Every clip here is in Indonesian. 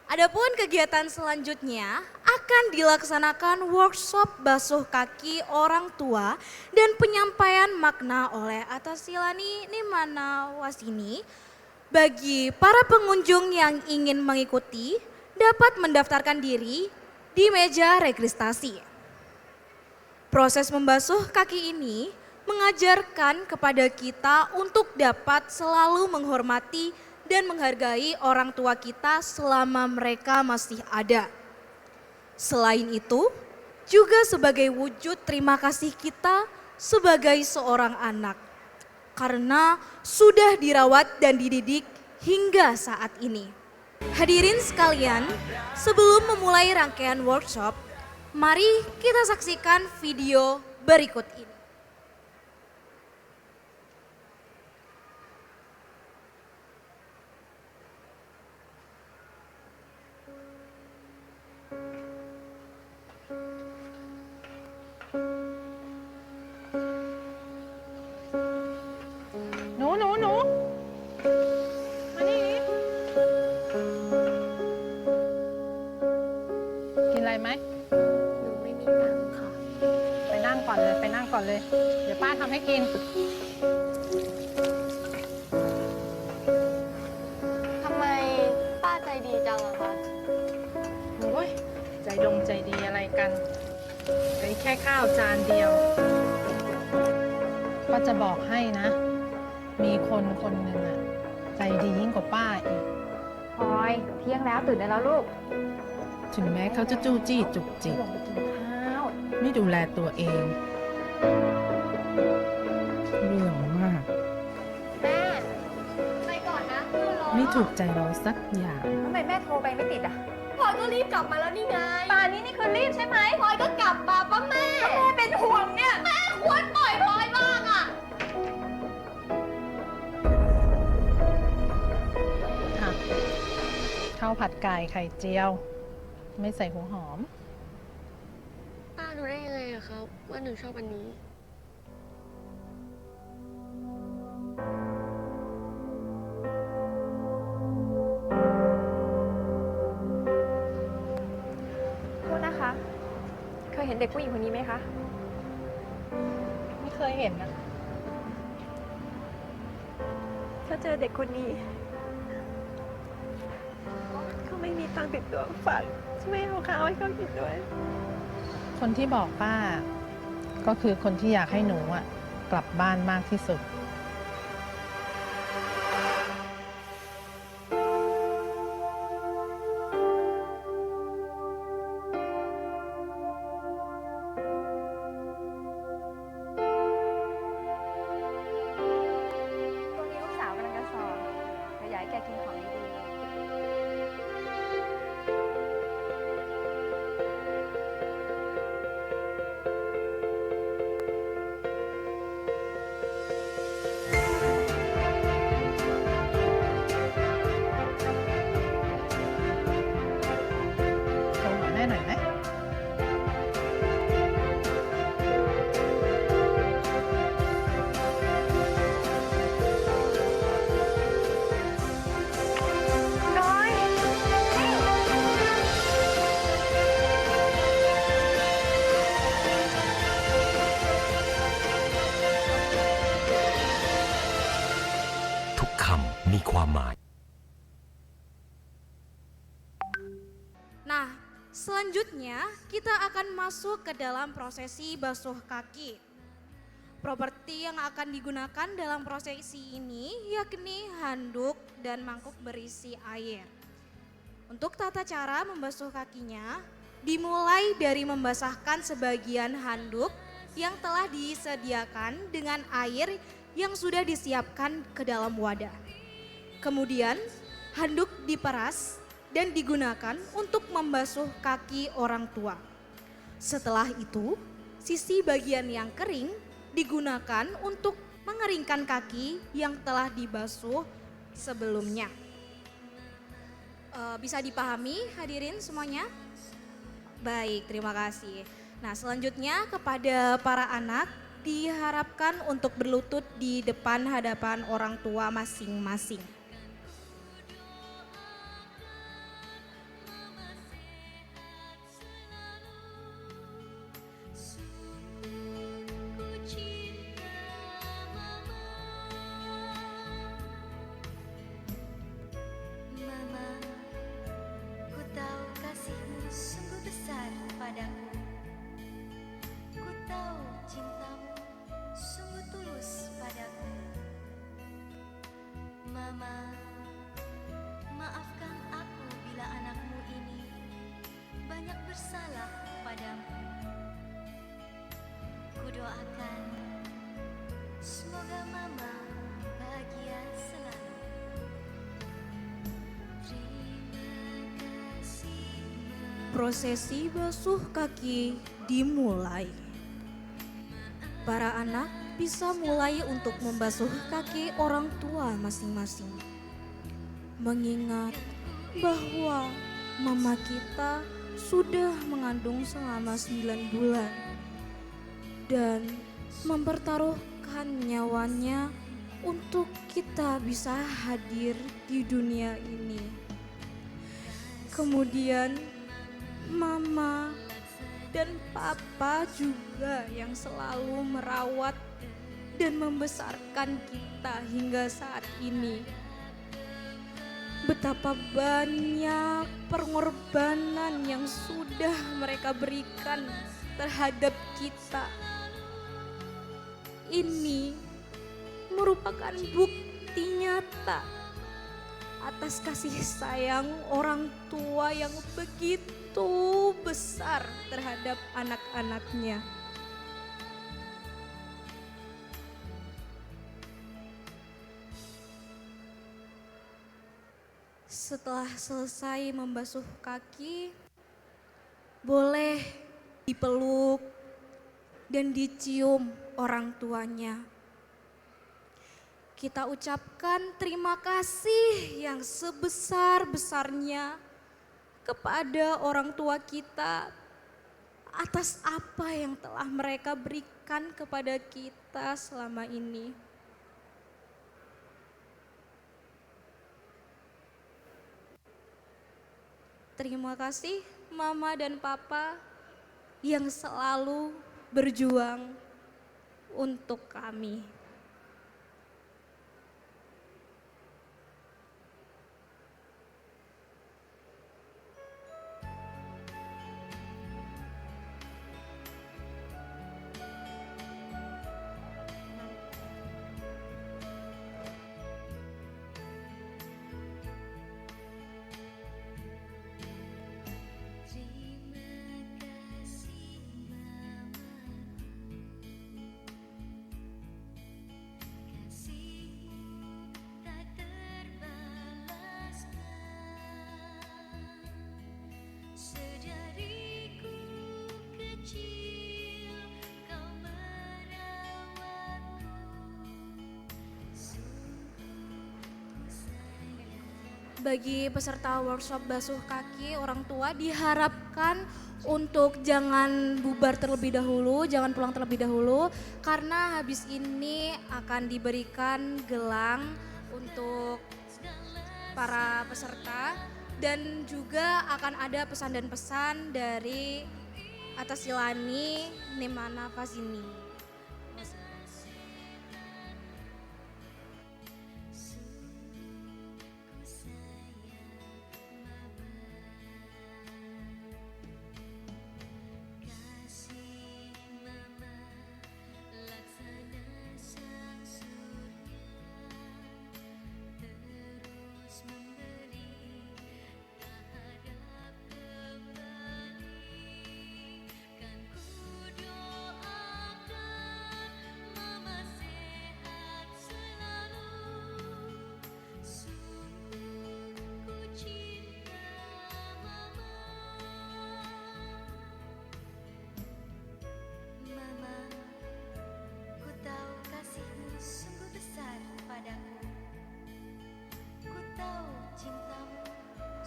Adapun kegiatan selanjutnya akan dilaksanakan workshop basuh kaki orang tua dan penyampaian makna oleh Atasilani Nimana Wasini. Bagi para pengunjung yang ingin mengikuti dapat mendaftarkan diri di meja registrasi. Proses membasuh kaki ini mengajarkan kepada kita untuk dapat selalu menghormati dan menghargai orang tua kita selama mereka masih ada. Selain itu, juga sebagai wujud terima kasih kita sebagai seorang anak, karena sudah dirawat dan dididik hingga saat ini. Hadirin sekalian, sebelum memulai rangkaian workshop, mari kita saksikan video berikut ini.หนูมานี่กินอะไรไหม หนูไม่มีตังค์ค่ะ ไปนั่งก่อนเลย เดี๋ยวป้าทำให้กิน ทำไมป้าใจดีจังอะคะ โอ้ยใจดีอะไรกันไอ้แค่ข้าวจานเดียวป้าจะบอกให้นะ มีคนหนึ่งอะใจดียิ่งกว่าป้าอีก พลอยเที่ยงแล้วตื่นได้แล้วลูก ถึงแม้เขาจะจู้จี้จุกจิก ลงไปกินข้าว ไม่ดูแลตัวเอง เรื่องมาก แม่ไปก่อนนะเพื่อนรอ ไม่ถูกใจเราสักอย่าง ทำไมแม่โทรไปไม่ติดอ่ะ พลอยก็รีบกลับมาแล้วนี่ไง ป่านนี้นี่คือรีบใช่ไหม พลอยก็กลับมาป้าแม่ แม่เป็นห่วงเนี่ย แม่ควรปล่อยพลอยบ้างอะ ค่ะข้าวผัดไก่ไข่เจียว ไม่ใส่หัวหอม ป้ารู้ได้ยังไงอะครับว่าหนูชอบอันนี้ โทษนะคะ เคยเห็นเด็กผู้หญิงคนนี้ไหมคะ ไม่เคยเห็นนะ ถ้าเจอเด็กคนนี้ เขาไม่มีตังค์ติดตัวฝากช่วยเอาข้าวให้เขากินด้วย คนที่บอกป้า ก็คือคนที่อยากให้หนูอ่ะกลับบ้านมากที่สุด ตรงนี้ลูกสาวกำลังจะสอบเดี๋ยวอยากให้แกกินของดีๆ โทรหาแม่หน่อยไหม น้อย ทุกคำมีความหมาย Nah, selanjutnya kita akan masuk ke dalam prosesi basuh kaki. Properti yang akan digunakan dalam prosesi ini yakni handuk dan mangkuk berisi air. Untuk tata cara membasuh kakinya, dimulai dari membasahkan sebagian handuk yang telah disediakan dengan air yang sudah disiapkan ke dalam wadah. Kemudian handuk diperas dan digunakan untuk membasuh kaki orang tua. Setelah itu, sisi bagian yang kering digunakan untuk mengeringkan kaki yang telah dibasuh sebelumnya. Bisa dipahami hadirin semuanya? Baik, terima kasih. Nah, selanjutnya kepada para anak diharapkan untuk berlutut di depan hadapan orang tua masing-masing. Prosesi basuh kaki dimulai. Para anak bisa mulai untuk membasuh kaki orang tua masing-masing. Mengingat bahwa mama kita sudah mengandung selama 9 bulan dan mempertaruhkan nyawanya untuk kita bisa hadir di dunia ini. Kemudian mama dan papa juga yang selalu merawat dan membesarkan kita hingga saat ini. Betapa banyak pengorbanan yang sudah mereka berikan terhadap kita. Ini merupakan bukti nyata atas kasih sayang orang tua yang begitu besar terhadap anak-anaknya. Setelah selesai membasuh kaki, boleh dipeluk dan dicium orang tuanya. Kita ucapkan terima kasih yang sebesar-besarnya kepada orang tua kita atas apa yang telah mereka berikan kepada kita selama ini. Terima kasih mama dan papa yang selalu berjuang untuk kami. Bagi peserta workshop basuh kaki orang tua diharapkan untuk jangan bubar terlebih dahulu, jangan pulang terlebih dahulu karena habis ini akan diberikan gelang untuk para peserta dan juga akan ada pesan dan pesan dari Atasilani Nimana Fazini.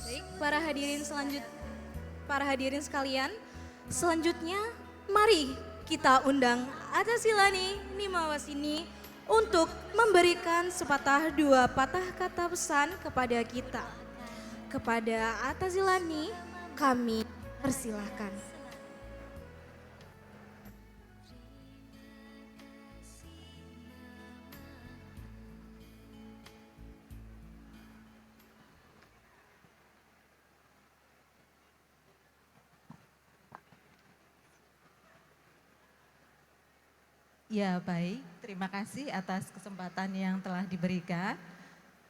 Baik, para hadirin sekalian, selanjutnya mari kita undang Atasilani Nimawasini untuk memberikan sepatah dua patah kata pesan kepada kita. Kepada Atasilani, kami persilahkan. Ya baik, terima kasih atas kesempatan yang telah diberikan.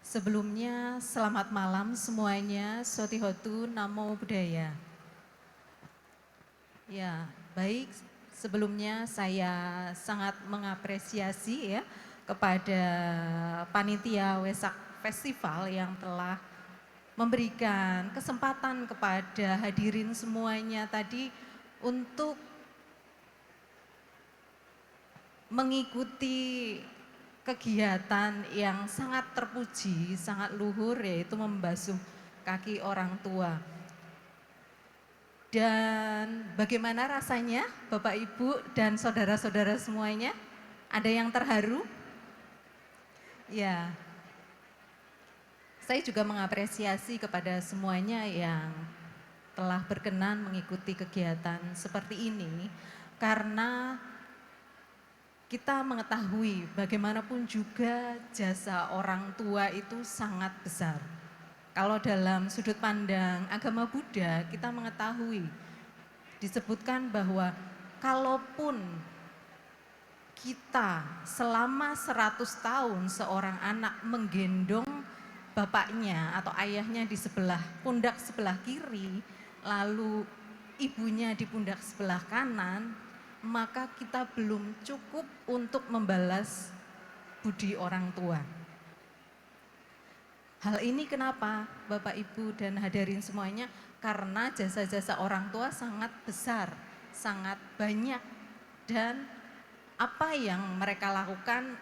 Sebelumnya selamat malam semuanya, Sotihotu Namo Buddhaya. Ya baik, sebelumnya saya sangat mengapresiasi ya kepada panitia Wesak Festival yang telah memberikan kesempatan kepada hadirin semuanya tadi untuk mengikuti kegiatan yang sangat terpuji, sangat luhur, yaitu membasuh kaki orang tua. Dan bagaimana rasanya Bapak Ibu dan saudara-saudara semuanya? Ada yang terharu? Ya, saya juga mengapresiasi kepada semuanya yang telah berkenan mengikuti kegiatan seperti ini, karena kita mengetahui bagaimanapun juga jasa orang tua itu sangat besar. Kalau dalam sudut pandang agama Buddha, kita mengetahui disebutkan bahwa kalaupun kita selama 100 tahun seorang anak menggendong bapaknya atau ayahnya di sebelah pundak sebelah kiri, lalu ibunya di pundak sebelah kanan, maka kita belum cukup untuk membalas budi orang tua. Hal ini kenapa Bapak Ibu dan hadirin semuanya? Karena jasa-jasa orang tua sangat besar, sangat banyak, dan apa yang mereka lakukan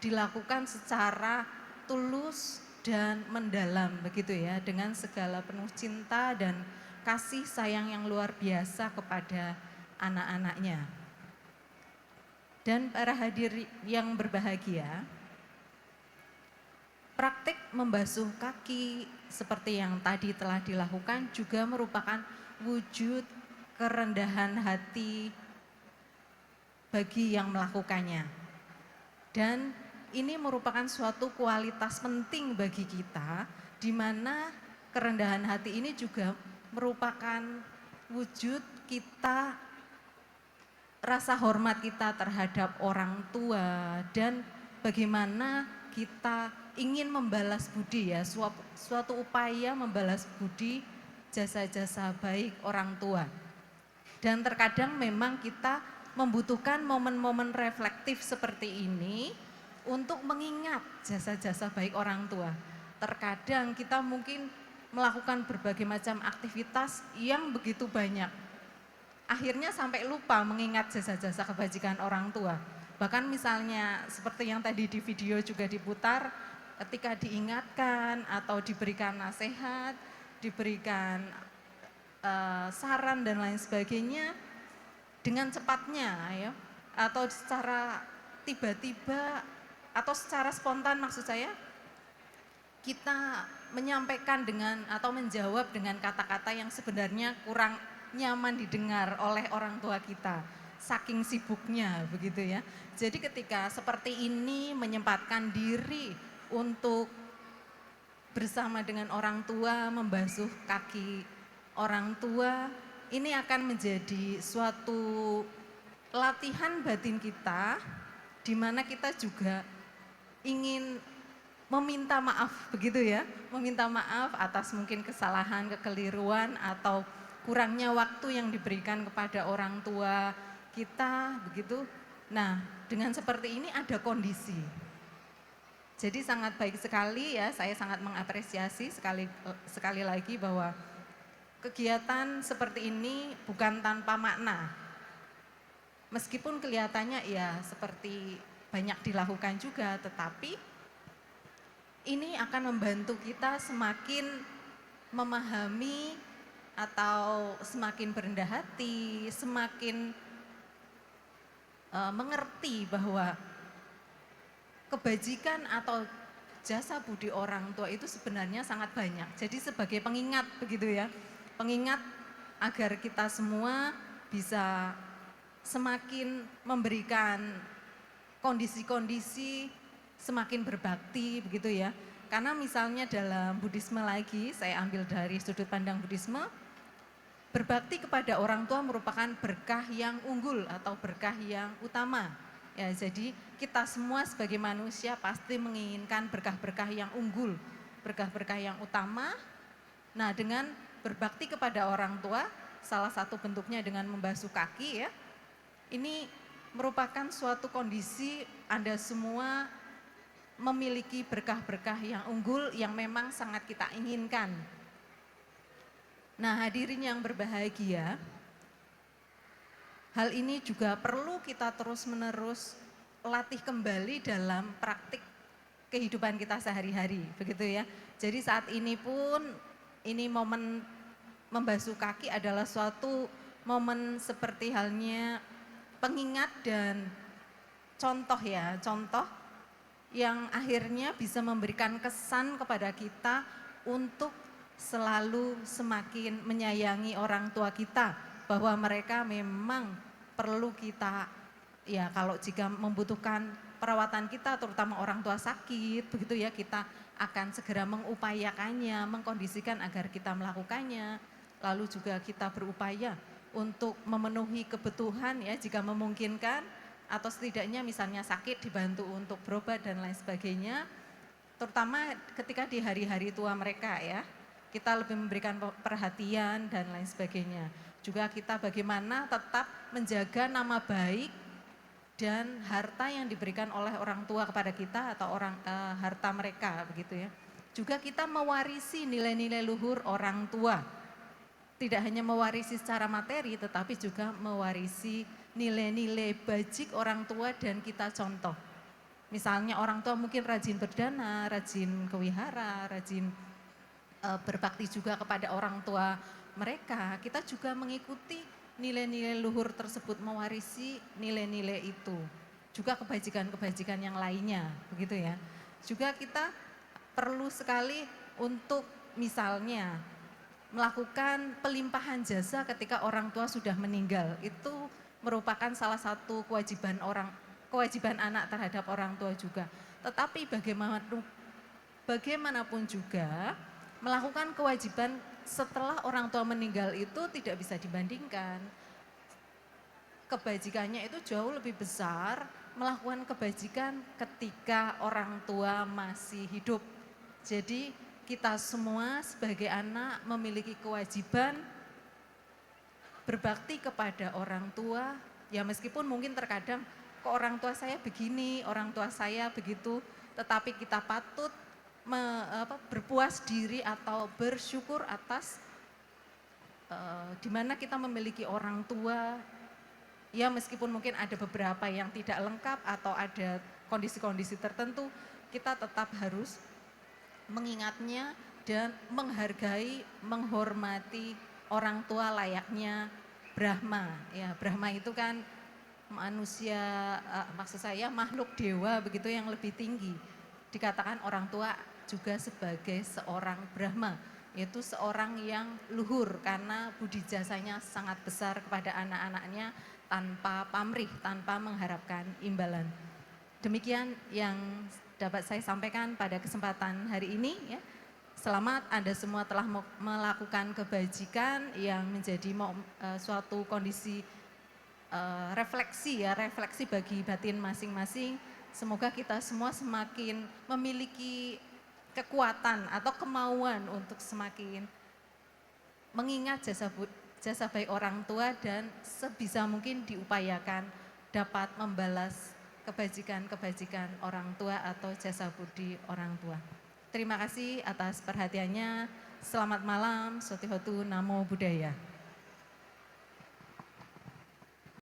dilakukan secara tulus dan mendalam begitu ya, dengan segala penuh cinta dan kasih sayang yang luar biasa kepada anak-anaknya. Dan para hadirin yang berbahagia, praktik membasuh kaki seperti yang tadi telah dilakukan juga merupakan wujud kerendahan hati bagi yang melakukannya. Dan ini merupakan suatu kualitas penting bagi kita, di mana kerendahan hati ini juga merupakan wujud kita, rasa hormat kita terhadap orang tua, dan bagaimana kita ingin membalas budi ya, suatu upaya membalas budi jasa-jasa baik orang tua. Dan terkadang memang kita membutuhkan momen-momen reflektif seperti ini untuk mengingat jasa-jasa baik orang tua. Terkadang kita mungkin melakukan berbagai macam aktivitas yang begitu banyak, akhirnya sampai lupa mengingat jasa-jasa kebajikan orang tua. Bahkan misalnya seperti yang tadi di video juga diputar, ketika diingatkan atau diberikan nasihat, diberikan saran dan lain sebagainya, dengan cepatnya ya, atau secara tiba-tiba atau secara spontan maksud saya, kita menyampaikan dengan atau menjawab dengan kata-kata yang sebenarnya kurang nyaman didengar oleh orang tua kita, saking sibuknya begitu ya. Jadi ketika seperti ini menyempatkan diri untuk bersama dengan orang tua, membasuh kaki orang tua, ini akan menjadi suatu latihan batin kita, di mana kita juga ingin meminta maaf begitu ya, meminta maaf atas mungkin kesalahan, kekeliruan atau kurangnya waktu yang diberikan kepada orang tua kita begitu. Nah, dengan seperti ini ada kondisi. Jadi sangat baik sekali ya, saya sangat mengapresiasi sekali lagi bahwa kegiatan seperti ini bukan tanpa makna. Meskipun kelihatannya ya seperti banyak dilakukan juga, tetapi ini akan membantu kita semakin memahami atau semakin berendah hati, semakin mengerti bahwa kebajikan atau jasa budi orang tua itu sebenarnya sangat banyak. Jadi sebagai pengingat begitu ya, pengingat agar kita semua bisa semakin memberikan kondisi-kondisi semakin berbakti begitu ya. Karena misalnya dalam Buddhisme lagi, saya ambil dari sudut pandang Buddhisme, berbakti kepada orang tua merupakan berkah yang unggul atau berkah yang utama. Ya, jadi kita semua sebagai manusia pasti menginginkan berkah-berkah yang unggul, berkah-berkah yang utama. Nah, dengan berbakti kepada orang tua, salah satu bentuknya dengan membasuh kaki ya, ini merupakan suatu kondisi Anda semua memiliki berkah-berkah yang unggul yang memang sangat kita inginkan Nah, hadirin yang berbahagia, hal ini juga perlu kita terus-menerus latih kembali dalam praktik kehidupan kita sehari-hari, begitu ya. Jadi saat ini pun ini momen membasuh kaki adalah suatu momen seperti halnya pengingat dan contoh ya, contoh yang akhirnya bisa memberikan kesan kepada kita untuk selalu semakin menyayangi orang tua kita, bahwa mereka memang perlu kita, ya kalau jika membutuhkan perawatan kita, terutama orang tua sakit, begitu ya, kita akan segera mengupayakannya, mengkondisikan agar kita melakukannya. Lalu juga kita berupaya untuk memenuhi kebutuhan ya jika memungkinkan, atau setidaknya misalnya sakit dibantu untuk berobat dan lain sebagainya. Terutama ketika di hari-hari tua mereka ya, kita lebih memberikan perhatian dan lain sebagainya. Juga kita bagaimana tetap menjaga nama baik dan harta yang diberikan oleh orang tua kepada kita atau harta mereka, begitu ya. Juga kita mewarisi nilai-nilai luhur orang tua. Tidak hanya mewarisi secara materi, tetapi juga mewarisi nilai-nilai bajik orang tua dan kita contoh. Misalnya orang tua mungkin rajin berdana, rajin kewihara, rajin berbakti juga kepada orang tua mereka. Kita juga mengikuti nilai-nilai luhur tersebut, mewarisi nilai-nilai itu. Juga kebajikan-kebajikan yang lainnya, begitu ya. Juga kita perlu sekali untuk misalnya melakukan pelimpahan jasa ketika orang tua sudah meninggal. Itu merupakan salah satu kewajiban anak terhadap orang tua juga. Tetapi bagaimanapun juga melakukan kewajiban setelah orang tua meninggal itu tidak bisa dibandingkan. Kebajikannya itu jauh lebih besar melakukan kebajikan ketika orang tua masih hidup. Jadi kita semua sebagai anak memiliki kewajiban berbakti kepada orang tua. Ya meskipun mungkin terkadang kok orang tua saya begini, orang tua saya begitu, tetapi kita patut berpuas diri atau bersyukur atas di mana kita memiliki orang tua. Ya meskipun mungkin ada beberapa yang tidak lengkap atau ada kondisi-kondisi tertentu, kita tetap harus mengingatnya dan menghargai, menghormati orang tua layaknya Brahma. Ya, Brahma itu kan manusia, maksud saya makhluk dewa begitu yang lebih tinggi. Dikatakan orang tua juga sebagai seorang Brahma, yaitu seorang yang luhur karena budi jasanya sangat besar kepada anak-anaknya tanpa pamrih, tanpa mengharapkan imbalan. Demikian yang dapat saya sampaikan pada kesempatan hari ini ya. Selamat Anda semua telah melakukan kebajikan yang menjadi suatu kondisi refleksi bagi batin masing-masing. Semoga kita semua semakin memiliki kekuatan atau kemauan untuk semakin mengingat jasa baik orang tua dan sebisa mungkin diupayakan dapat membalas kebajikan-kebajikan orang tua atau jasa budi orang tua. Terima kasih atas perhatiannya. Selamat malam, Sotihotu Namo Buddhaya.